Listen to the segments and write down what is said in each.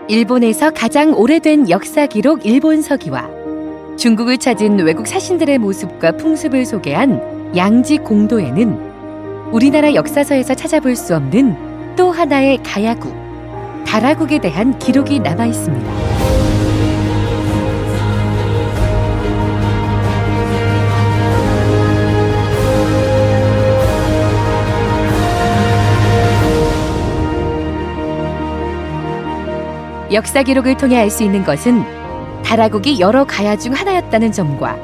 일본에서 가장 오래된 역사 기록 일본 서기와 중국을 찾은 외국 사신들의 모습과 풍습을 소개한 양지 공도에는 우리나라 역사서에서 찾아볼 수 없는 또 하나의 가야국, 다라국에 대한 기록이 남아 있습니다. 역사 기록을 통해 알 수 있는 것은 다라국이 여러 가야 중 하나였다는 점과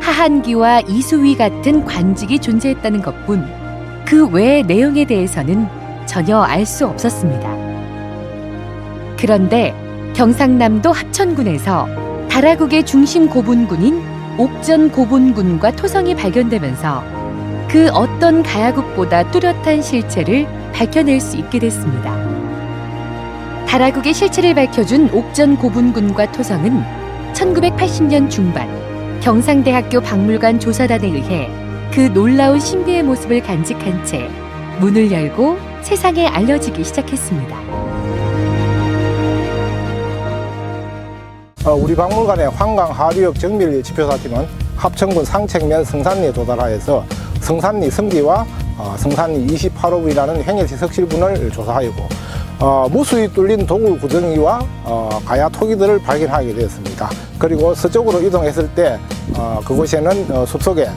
하한기와 이수위 같은 관직이 존재했다는 것뿐 그 외의 내용에 대해서는 전혀 알 수 없었습니다. 그런데 경상남도 합천군에서 다라국의 중심 고분군인 옥전 고분군과 토성이 발견되면서 그 어떤 가야국보다 뚜렷한 실체를 밝혀낼 수 있게 됐습니다. 다라국의 실체를 밝혀준 옥전 고분군과 토성은 1980년 중반 경상대학교 박물관 조사단에 의해 그 놀라운 신비의 모습을 간직한 채 문을 열고 세상에 알려지기 시작했습니다. 우리 박물관의 환강 하류역 정밀 지표사팀은 합천군 상책면 성산리에 도달하여서 성산리 성지와 성산리 28호부이라는 행일시 석실분을 조사하였고 무수히 뚫린 도굴 구덩이와 가야 토기들을 발견하게 되었습니다. 그리고 서쪽으로 이동했을 때 그곳에는 숲속에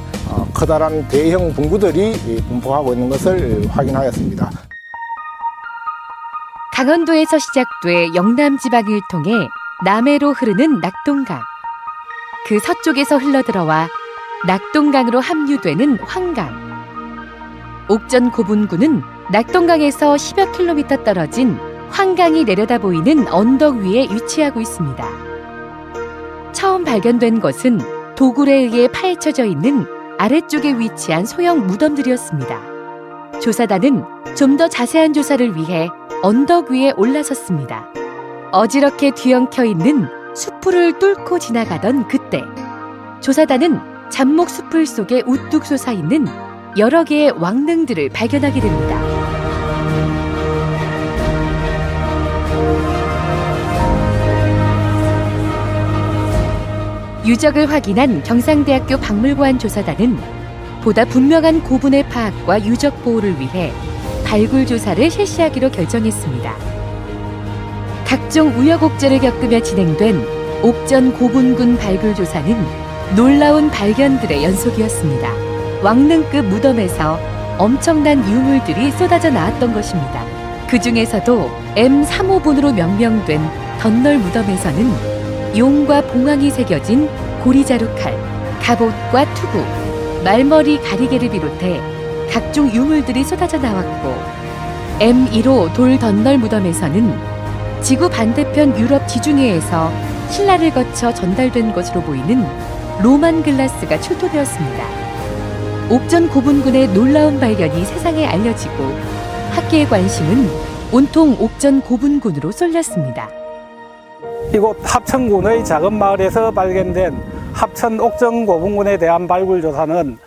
커다란 대형 분구들이 분포하고 있는 것을 확인하였습니다. 강원도에서 시작돼 영남 지방을 통해 남해로 흐르는 낙동강, 그 서쪽에서 흘러들어와 낙동강으로 합류되는 황강. 옥전 고분군은 낙동강에서 10여 킬로미터 떨어진 황강이 내려다 보이는 언덕 위에 위치하고 있습니다. 처음 발견된 것은 도굴에 의해 파헤쳐져 있는 아래쪽에 위치한 소형 무덤들이었습니다. 조사단은 좀 더 자세한 조사를 위해 언덕 위에 올라섰습니다. 어지럽게 뒤엉켜 있는 수풀을 뚫고 지나가던 그때 조사단은 잡목 수풀 속에 우뚝 솟아있는 여러 개의 왕릉들을 발견하게 됩니다. 유적을 확인한 경상대학교 박물관 조사단은 보다 분명한 고분의 파악과 유적 보호를 위해 발굴 조사를 실시하기로 결정했습니다. 각종 우여곡절을 겪으며 진행된 옥전 고분군 발굴 조사는 놀라운 발견들의 연속이었습니다. 왕릉급 무덤에서 엄청난 유물들이 쏟아져 나왔던 것입니다. 그 중에서도 M35분으로 명명된 덧널 무덤에서는 용과 봉황이 새겨진 고리자루칼, 갑옷과 투구, 말머리 가리개를 비롯해 각종 유물들이 쏟아져 나왔고, M15 돌 덧널 무덤에서는 지구 반대편 유럽 지중해에서 신라를 거쳐 전달된 것으로 보이는 로만 글라스가 출토되었습니다. 옥전 고분군의 놀라운 발견이 세상에 알려지고 학계의 관심은 온통 옥전 고분군으로 쏠렸습니다. 이곳 합천군의 작은 마을에서 발견된 합천 옥전 고분군에 대한 발굴 조사는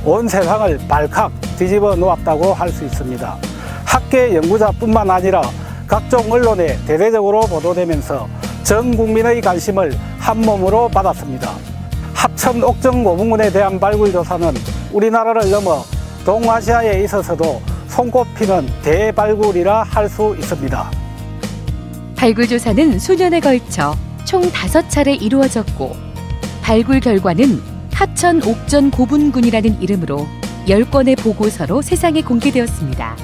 온 세상을 발칵 뒤집어 놓았다고 할 수 있습니다. 학계 연구자뿐만 아니라 각종 언론에 대대적으로 보도되면서 전 국민의 관심을 한 몸으로 받았습니다. 합천 옥전 고분군에 대한 발굴 조사는 우리나라를 넘어 동아시아에 있어서도 손꼽히는 대발굴이라 할 수 있습니다. 발굴 조사는 수년에 걸쳐 총 5차례 이루어졌고, 발굴 결과는 합천 옥전 고분군이라는 이름으로 10권의 보고서로 세상에 공개되었습니다.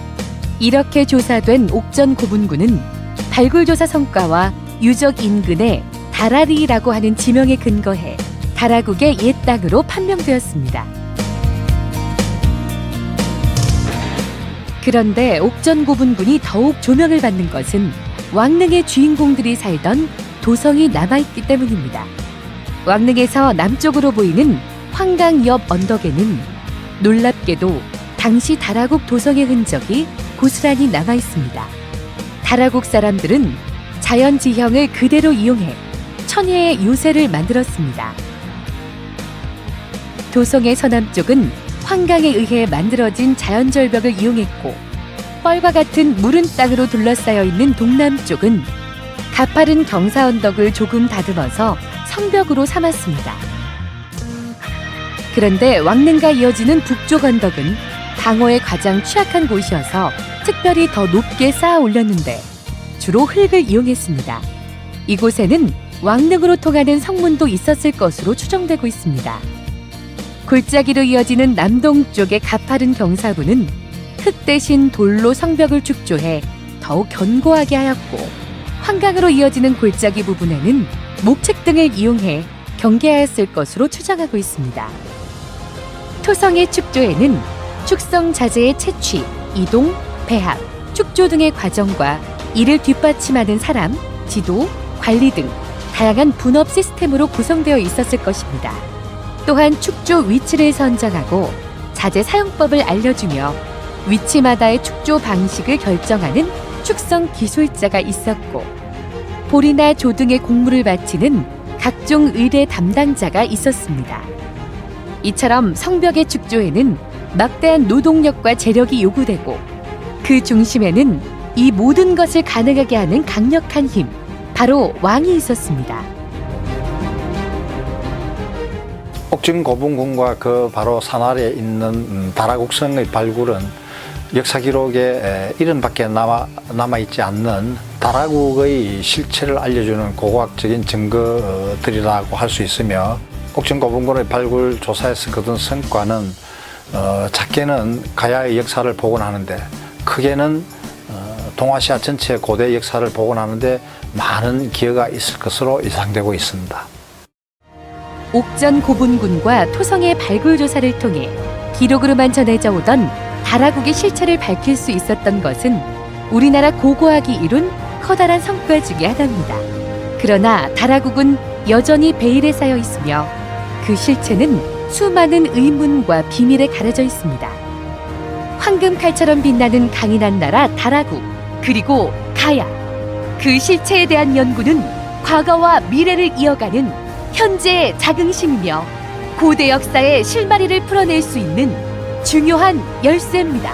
이렇게 조사된 옥전 고분군은 발굴 조사 성과와 유적 인근의 다라리라고 하는 지명에 근거해 다라국의 옛 땅으로 판명되었습니다. 그런데 옥전 고분군이 더욱 조명을 받는 것은 왕릉의 주인공들이 살던 도성이 남아있기 때문입니다. 왕릉에서 남쪽으로 보이는 황강 옆 언덕에는 놀랍게도 당시 다라국 도성의 흔적이 고스란히 남아있습니다. 다라국 사람들은 자연 지형을 그대로 이용해 천혜의 요새를 만들었습니다. 도성의 서남쪽은 황강에 의해 만들어진 자연절벽을 이용했고, 뻘과 같은 무른 땅으로 둘러싸여 있는 동남쪽은 가파른 경사 언덕을 조금 다듬어서 성벽으로 삼았습니다. 그런데 왕릉과 이어지는 북쪽 언덕은 방어에 가장 취약한 곳이어서 특별히 더 높게 쌓아 올렸는데 주로 흙을 이용했습니다. 이곳에는 왕릉으로 통하는 성문도 있었을 것으로 추정되고 있습니다. 골짜기로 이어지는 남동쪽의 가파른 경사부는 흙 대신 돌로 성벽을 축조해 더욱 견고하게 하였고, 환강으로 이어지는 골짜기 부분에는 목책 등을 이용해 경계하였을 것으로 추정하고 있습니다. 토성의 축조에는 축성 자재의 채취, 이동, 배합, 축조 등의 과정과 이를 뒷받침하는 사람, 지도, 관리 등 다양한 분업 시스템으로 구성되어 있었을 것입니다. 또한 축조 위치를 선정하고 자재 사용법을 알려주며 위치마다의 축조 방식을 결정하는 축성 기술자가 있었고, 볼이나 조 등의 공무를 바치는 각종 의뢰 담당자가 있었습니다. 이처럼 성벽의 축조에는 막대한 노동력과 재력이 요구되고, 그 중심에는 이 모든 것을 가능하게 하는 강력한 힘, 바로 왕이 있었습니다. 옥정고분군과 그 바로 산아래에 있는 다라국성의 발굴은 역사 기록에 이름밖에 남아있지 않는 다라국의 실체를 알려주는 고고학적인 증거들이라고 할 수 있으며, 옥정고분군의 발굴 조사에서 거둔 성과는 작게는 가야의 역사를 복원하는데, 크게는 동아시아 전체의 고대 역사를 복원하는데 많은 기여가 있을 것으로 예상되고 있습니다. 옥전 고분군과 토성의 발굴 조사를 통해 기록으로만 전해져 오던 다라국의 실체를 밝힐 수 있었던 것은 우리나라 고고학이 이룬 커다란 성과 중에 하나입니다. 그러나 다라국은 여전히 베일에 쌓여 있으며 그 실체는 수많은 의문과 비밀에 가려져 있습니다. 황금칼처럼 빛나는 강인한 나라 다라국, 그리고 가야. 그 실체에 대한 연구는 과거와 미래를 이어가는 현재의 자긍심이며 고대 역사의 실마리를 풀어낼 수 있는 중요한 열쇠입니다.